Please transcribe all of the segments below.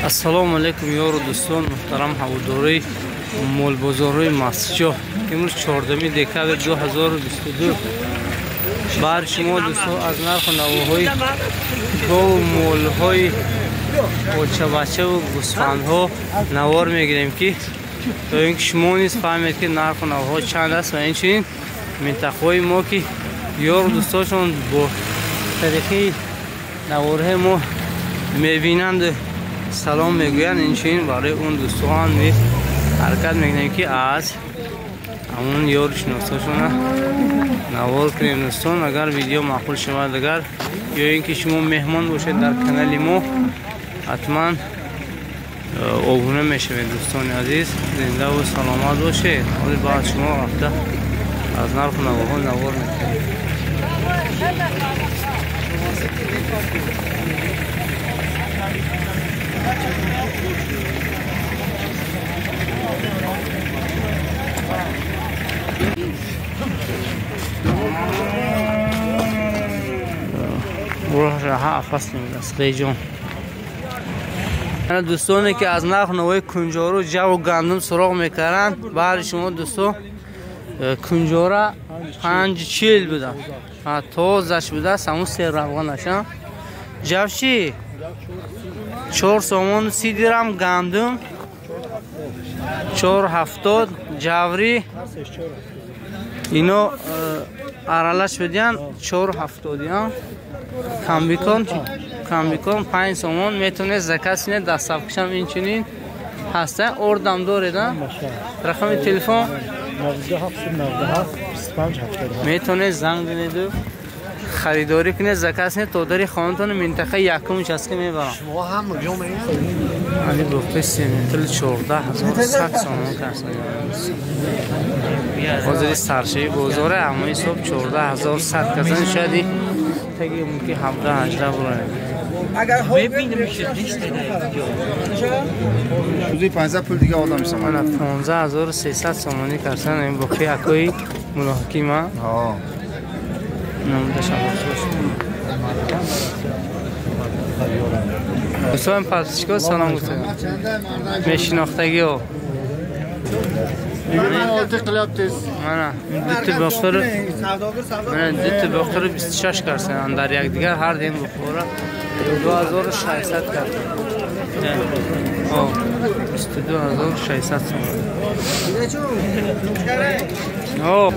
Ассалому алейкум ёру дӯстон муҳтарам ҳаводори молбозорҳои Масҷоҳ. Имрӯз 14 декабр 2022 баъри шумо дӯстон аз нарху навоҳои гову молҳои бочабачаву гӯсфандҳо навор мегирем ки то ин ки шумо низ фаҳмед ки нарху навоҳо чанд аст ва инчунин минтақаҳои мо ки ёру дӯстоншон бо тариқи наворҳои мо мебинанд салом мегӯянд, инчунин барои он дӯстон низ ҳаракат мекунем ки аз ҳамон ёри шиносашона навор кунем. дӯстон, агар видео маъқул шавад, агар ё ин ки шумо меҳмон бошед дар канали мо, ҳатман обуна мешавед. дӯстони азиз, зиндаву саломат бошед. ҳоли баъд шумо рафта аз нарху навоҳо навор мекунем. دوستانی که از نرخ نوای کنجارو جو و گندم سراغ میکردن، برای شما دوستان کنجاره 5-40 بوده، تازه‌اش بوده، همون 3 روغنش. جو چی؟ 4 سومون 30 درهم گندم، 4.70 جوری اینو ارالش بدین 4.70. کم بیکن 5 سومون میتونه زکات اینه دست افکشم اینچنین هسته. اردم داریدن رقم تلفن 97 میتونه زنگ بزنید خریداری کنید. زکات اینه تو داری خانتون منطقه یکم چسکه میبرم. شما هم میگم علی گفته سیمتل 14,100 سومون کسان. بازاری سرشهی بازاره همه صبح 14,100 کسان شدی تگی ممکن 17-18 برای ببینیم میشه لیست دیگه 15 پول دیگه آدم میشم. من 15,300 سومانی کسان این بخی اکوی ملاحقی من نموده دوستان پاسشگاه سلام گفتم میشناختگی ها من دیت باختر 26 کرسن در یک دیگر هر دین بخوره 2,600 کرد 22,600 سوم.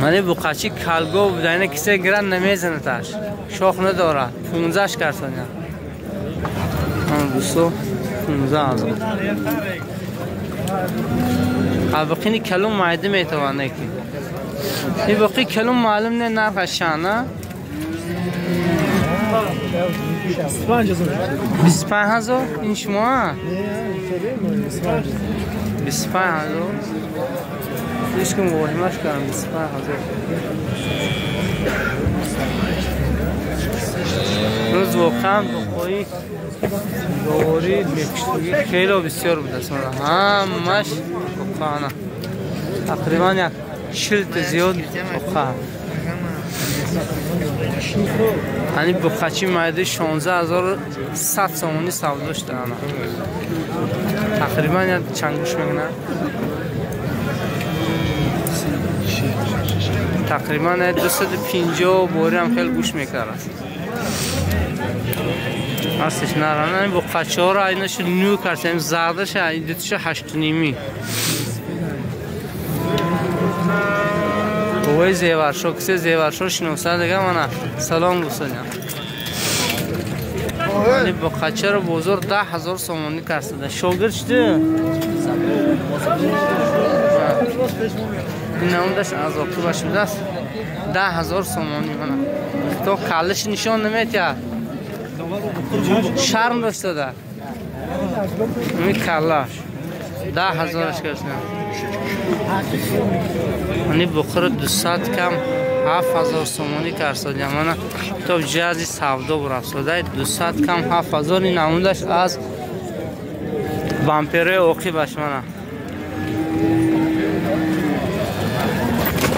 منی بقچی کلگو بودن کسی گرن نمیزنه تاش شاخ نداره 15 کرسن من دوستو 15,000 الباقی کلوم معده میتوانه که این باقی کلوم معلوم نه نرخش شانه 25,000 این شما 25,000 هیچ کم واهمش کردم 25,000 روز واقعا بخوایی دواری میکشتگی خیلی بسیار بود است. همش بخانه تقریبا یک شلت زیاد بخانه یعنی بخچی معده 16,100 سومانی سوداش دارن. تقریبا یک چند گوش میگنه تقریبا 250 باری هم خیلی گوش میکرد هستش. نرانه با قچه ها را اینش نو کردیم زردش ایدتش 8.5 بوی زیورشو کسی زیورشو شنوسته دیگه منه سلام بسنیم ولی با قچه را بزرگ 10,000 سومانی کرده. شاگرد شده این نمودش از اکتبر شده است 10,000 سومانی منه. تو کلش نشان نمیتید شرم داشته ده این کلاش 10,000 کردن. منی بخور 200 کم 7,000 سومانی کرد. من تو جازی سودا برافت 200 کم 7,000 این نمودش از بامپره اوکی باش منه.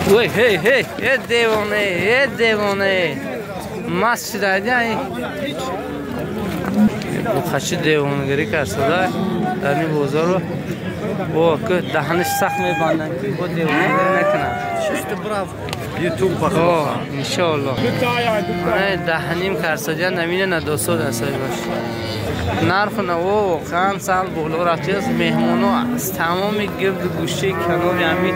وای هی هی دیوانه مست شده بخشی دیوانگری کرده در این بازار و که دهنش سخت میبندن که با دیوانگری نکنن. شست براو یوتیوب بخواه انشاءالله دهنیم کرده نمینه ندوستو دستایی باش. نرخ نوو واقعا سال بالا رفتی از مهمونا از تمام گرد گوشه کنار همین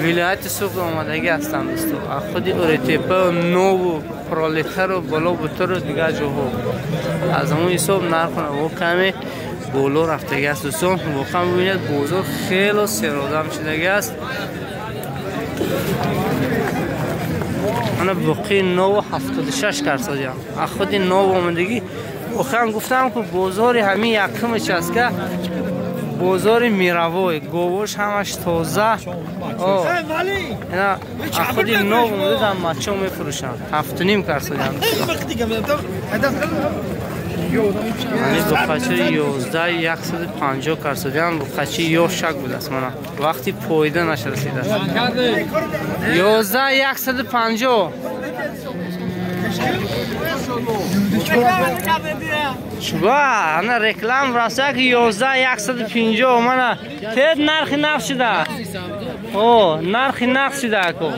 ولایت سوق آمدگی هستند دوستو. خودی اورتیپا نو و پرولتر و بالا بطور دیگه جاها از همون حساب نرخ نوو کمی بالا رفتگی است دوستو. واقعا ببینید بازار خیلی سرادم شدگی است. من بقیه 9.76 کرد خودی نو آمدگی واقعا گفتم که بازار همین یکمش است که بازار میروای گوش همش تازه اینا خودی نو اومده در مچه میفروشن 7.5 کرد یعنی بخچه 11,150 کرد بخچه یا شک بود است من وقتی پویده نشرسیده است 11,150 شبا انا رکلام راسته که 11,150 من تید نرخی نقش شده نرخی نقش شده اکو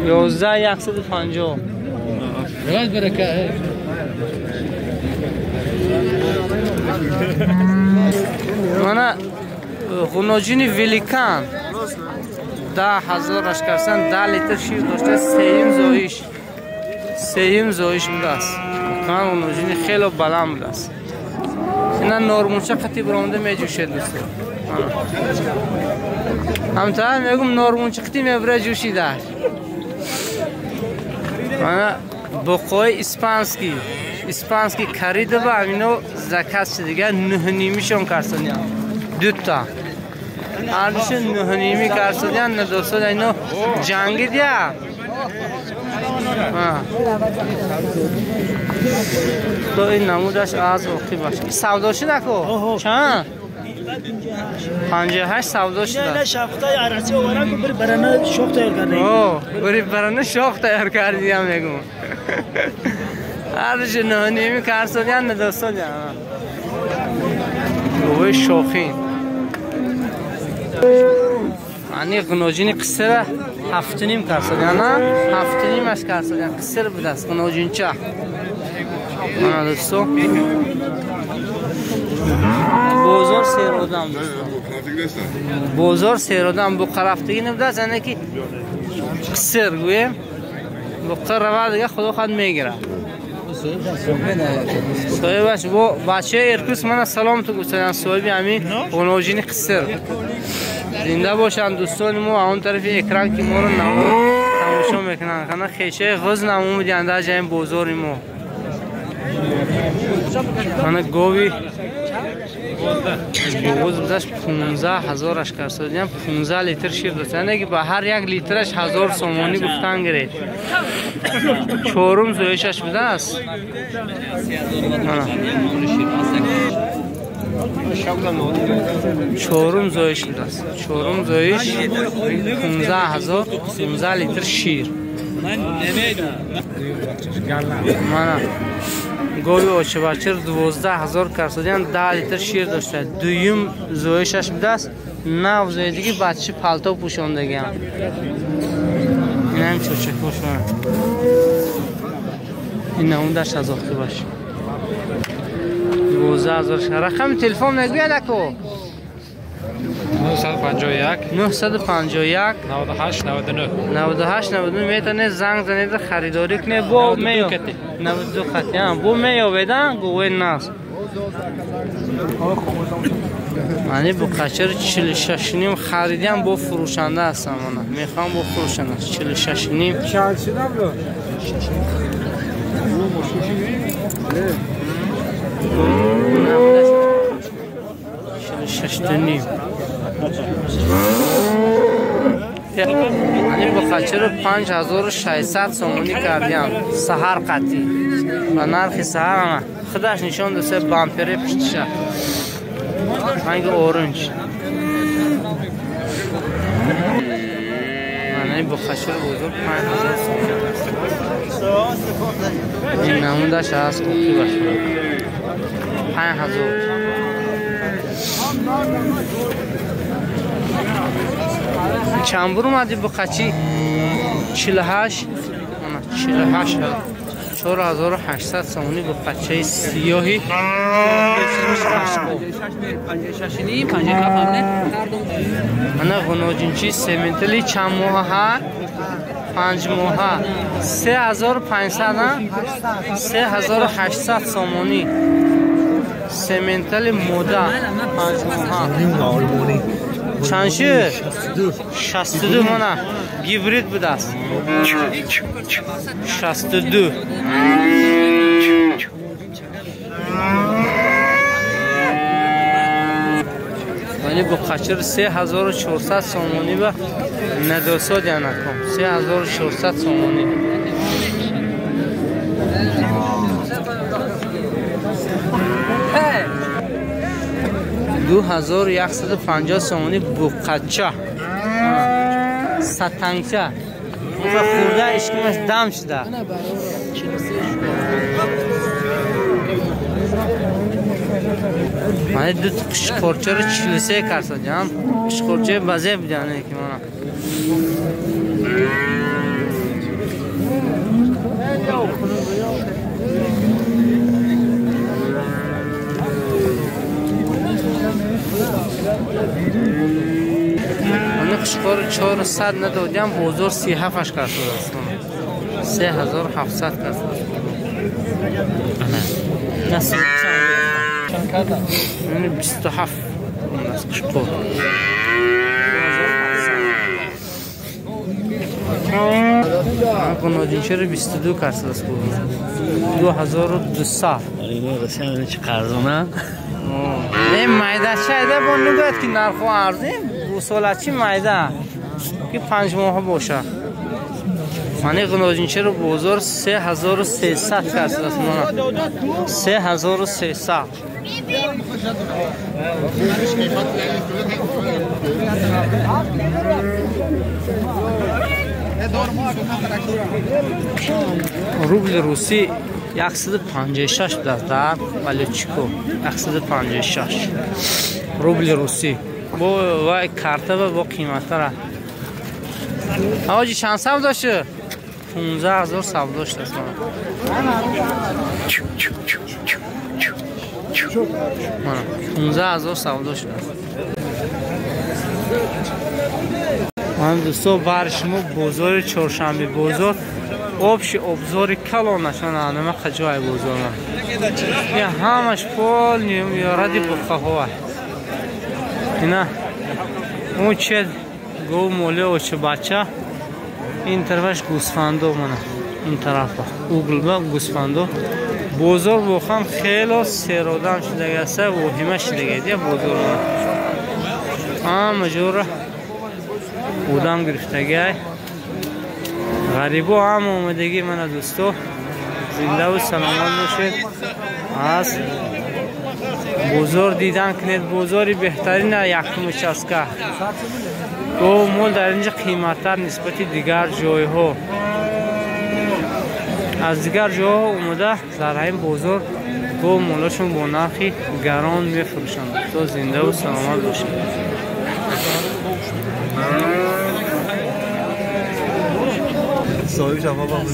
11,150 من غناجین ویلیکان 10,000 کرسن 10 لیتر شیر داشته سیم زایش بوده است کان غناجین خیلی بلند بوده است اینا نورمونچه قطعی برامده میجوشه دوستو همطور میگم نورمونچه قطعی میبره جوشیده من بقای اسپانسکی کریده با همینو زکست شدیگه 9.5 کرسن دوتا هرچه 9.5 کرسن ندوستو اینو جنگی دیا تو این نمودش از وقتی باشه سودا شده کو چند 58 سودا شده نه شاختای عرصی آورن بری برنه شاخ تیار کردی بری برنه شاخ تیار کردی هم میگم هرچه 9.5 کرسن ندوستو گوه شاخین یعنی غناجین قصر 7.5 کرد نه 7.5 اش کرد قصر بود است غناجین چه من دوستو بازار سیرودم دوستو بازار سیرودم بو قرفتگی نبوده است یعنی که قصر گویم بو قرفت دیگه خدا خود میگیره صاحبش با بچه ارکوس من سلام تو گفتن صاحبی همین غناجین قصر زنده باشن دوستان ما اون طرف اکران که ما رو تماشا میکنن خانه خیشه غز نمو میدن در جای بازار ما خانه گوی بوز بودش 15,000 اشکر سادیم 15 لیتر شیر داشتن که با هر یک لیترش 1000 سومانی گفتن گرید چهارم زویشش بوده است چهارم زویش بوده است چهارم زویش 15,000 15 لیتر شیر من گوی اوچه بچر 12,000 کرسادیان 10 لیتر شیر داشته دویم زویشش بوده است نو زوی دیگه بچه پالتو پوشاندگی هم این هم چوچه پوشانه این نموندش از آخه باشه 12,000 رقم تلفن نگوید اکو 951 98 99 میتونه زنگ زنید خریداری کنه با میو 92 خطی هم با میو بدن گوه ناس منی با قچر 46 نیم خریدیم با فروشنده هستم میخوام با فروشنده 46 نیم شاید شدم رو 46 نیم یعنی با خچر 5,600 سومونی کردیم سهر قطعی و نرخ سهر همه خودش نشان دوسته بامپره پشتشه رنگ اورنج یعنی با خچر بزرگ 5,000 سومونی این نمودش هست خوبی باشه 5000 چند برو مدی با قچی 48 4800 سومونی با قچه سیاهی 56 انا غنوجینچی سیمنتلی چند ماه ها 5 ماه 3500 3800 سومونی سیمنتلی مودا 5 ماه چندشه 62 مانا گیبرید بود است 62 ولی با قچر 3400 سومونی با ندوسا دیانه کم 3400 سومونی 2150 سومونی بوقچه ستنگچه اونجا خورده اشکمش دم شده من دو قشقورچه رو 43 کرسا جان قشقورچه بزه بیدانه که مانا من قشقور 400 ندادیم بزرگ 37 کرده است 3700 کرده نصف چند کرده؟ من 27 قشقور من قناجینچه رو 22 کرده است 2200 اینه رسیدن چه قرضونه نه مایده شده با نگوید که نرخ و عرضه سالچی مایده که 5 ماه باشه من قناجینچه رو بازار 3300 کرده است 3300 روبل روسی 156 در بلوچیکو 156 روبل روسی با وای کارت با قیمت را آجی چند سال داشته 15000 سال داشته است 15000 سال داشته من دوستو بر شما بازار چهارشنبه بازار آبش ابزار کلان نشان آنما خجای بازار یه همش پول میاردی بخواه اینا اون چه گو موله و چه بچه این طرفش گوسفندو منه این طرف اوگل با گوسفندو بازار بخوام خیلی سرودم شده گسته و همه شده گیده بازار مجور بودم گرفتگی غریبو هم اومدگی من دوستو زنده و سلامت باشید از بازار دیدن کنید بازاری بهترین یکم چسکه و مول در اینجا قیمتتر نسبت دیگر جای ها از دیگر جای ها اومده در این بازار و مولاشون با نرخی گران میفروشند تو زنده و سلامت باشید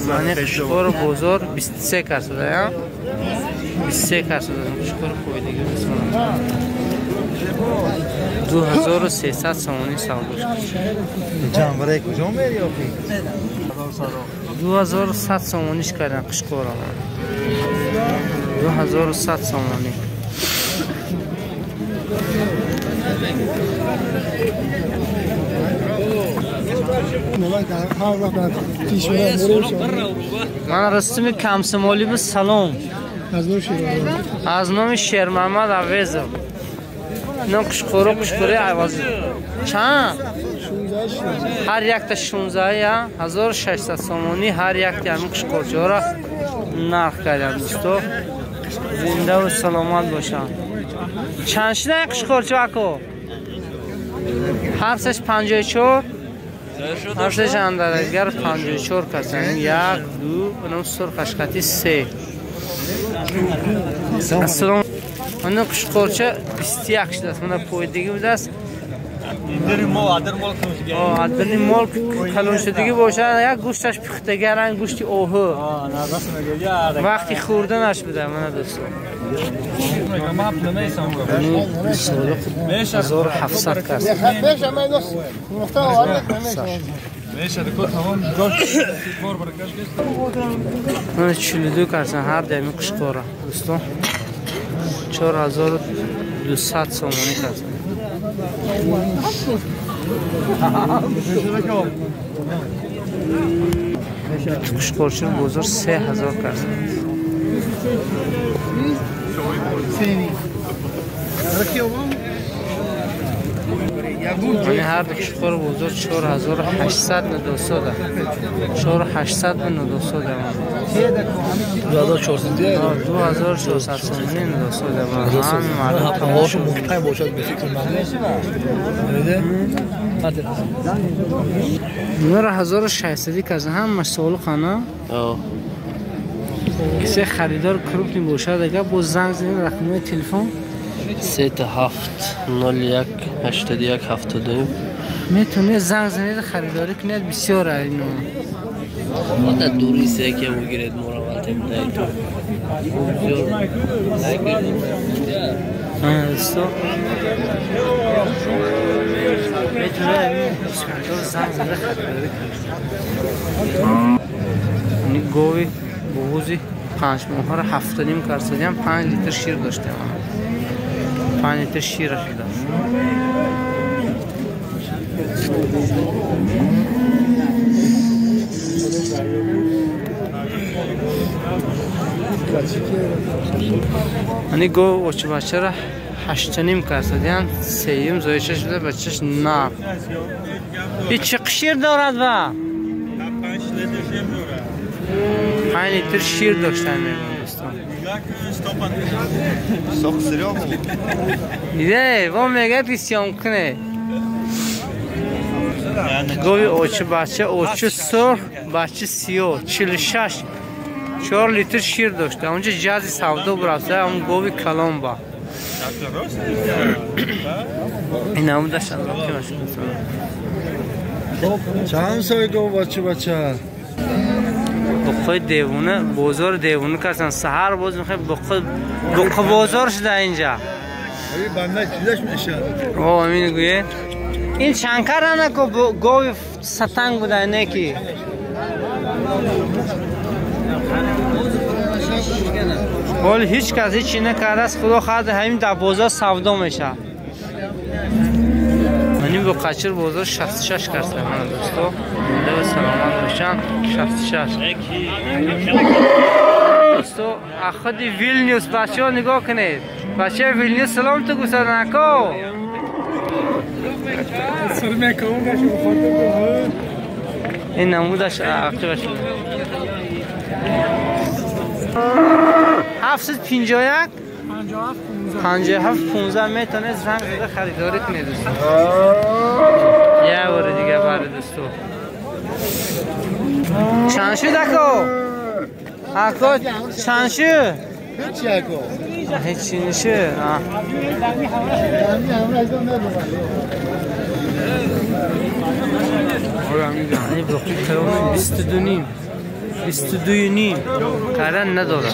من قشقور بازار 23 کرده 23 کرده قشقور خوبی دیگه 2300 سومونی سودا جنبره کجا میری آخی 2100 سومونیش کردن قشقور 2100 سومونی من رستم کمسمالی به سلام از نام شیر محمد عویزم نه قشقوری عوضی چند؟ هر یک تا 16 یا 1600 سومونی هر یک تا همین قشقورچه ها را نرخ کردم دوستو زنده و سلامت باشم چند شده قشقورچه اکو؟ هر سش 54 ارزش اندرگر 54 کسان 1 2 اونم سرخش خطی 3 السلام اون قشقورچه 21 شده است من پویدگی بوده است ادرین مال کلون شدگی باشه یک گوشتش پختگی رنگ گوشتی اوهو وقتی خوردنش بده من دوستو 1700 کس من 42 کرسن هر دمی قشقوره دوستو 4200 سومانی کرسن قشقورچه بزرگ 3000 کرسن من هر قشقور بزرگ 4800 ندوسو ده 4800 ندوسو ده 2400 سومانی ندوسو ده هم معلوم هواشو ممکن باشد به فکر من 1600 کس هم مسئول خانه کسی خریدار کروپ نباشه دیگه باز زنگ زنید رقم تلفن 37018172 میتونه زنگ زنید خریداری کنید بسیار اینو مدت دوری سه که بگیرید مراقبت می‌دهید تو میتونه زنگ زنید خریداری کنید گوی بوزی 5 ماه را 7.5 کرسدیم 5 لیتر شیر داشته 5 لیتر شیر شده انی گو بچه بچه را 8.5 کرسدیم 3 زایشه شده بچهش نه این چه شیر دارد و 5 لیتر شیر داشتن میگم دوستان ساخت سریام دیده با میگه پیسیام کنه گوی اوچه بچه اوچه سرخ بچه 46 4 لیتر شیر داشته اونجا جازی سودا برافته اون گوی کلام با این همون داشتن چند سای گو بچه بخواه دیوونه بازار دیوونه کردن سهر باز میخواه بخواه بازار شده اینجا بنده چیزش میشه اوه امین گویه این شنکر نکو گوی ستنگ بوده اینه کی ولی هیچ کس هیچی نکرده است خدا خواهد همین در بازار سودا میشه منیم با قچر بازار 66 کرده من دوستو مونده و سلامت باشم 66 دوستو اخد ویلنیوس بچه ها نگاه کنید بچه ویلنیوس سلام تو گوسته نکو این نمودش عقیبش 751 57 15 میتونه زنگ زده خریداری کنید دوستو یه بار دیگه برای دوستو چند شد اکو چند شد هیچی اکو هیچی نشه این بروکلی کلام 22 نیم 22 نیم کردن نداره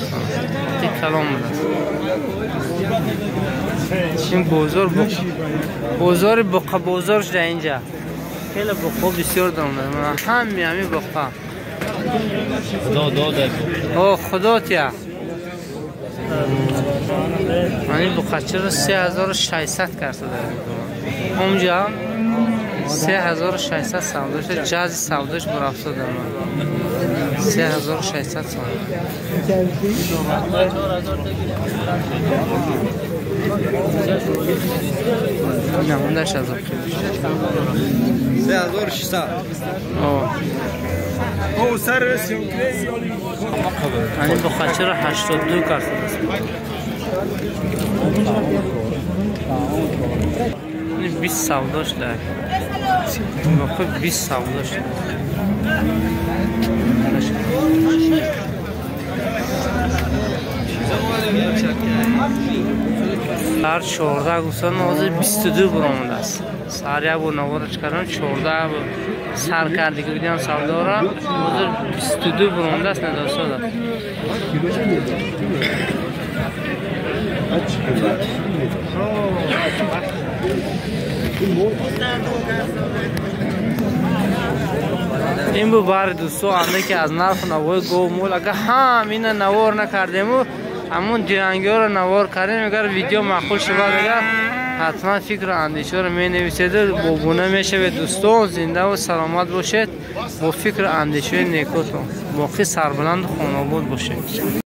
این کلام است این بازار بقا بازار شده اینجا خیلی بقا بسیار دارم همین بقا اوه خدا تیا من این بقاچه رو 3600 کرده دارم اونجا 3600 سوداش جازی سوداش برافت دارم 3600 سودا نموندش از 3600 او سر رسیم این بخاچه رو 82 کرده این 20 سوداش در موقع 20 سودا شد. سر 14 گوسفند حاضر 22 برآمده است. سر یک بار نوارش کردن 14 سر کردی که دیدم سودا را حاضر 22 برآمده است. نداشته این بود بار دوستو آنده که از نرخ نوار گو مول اگر این نوار نکردیم و همون جیرنگی ها رو نوار کردیم اگر ویدیو معقول شود اگر حتما فکر اندیشه رو می نویسید با گونه می شود دوستو زنده و سلامت باشید با فکر اندیشه نیکوتون باقی سربلند خانواده باشید.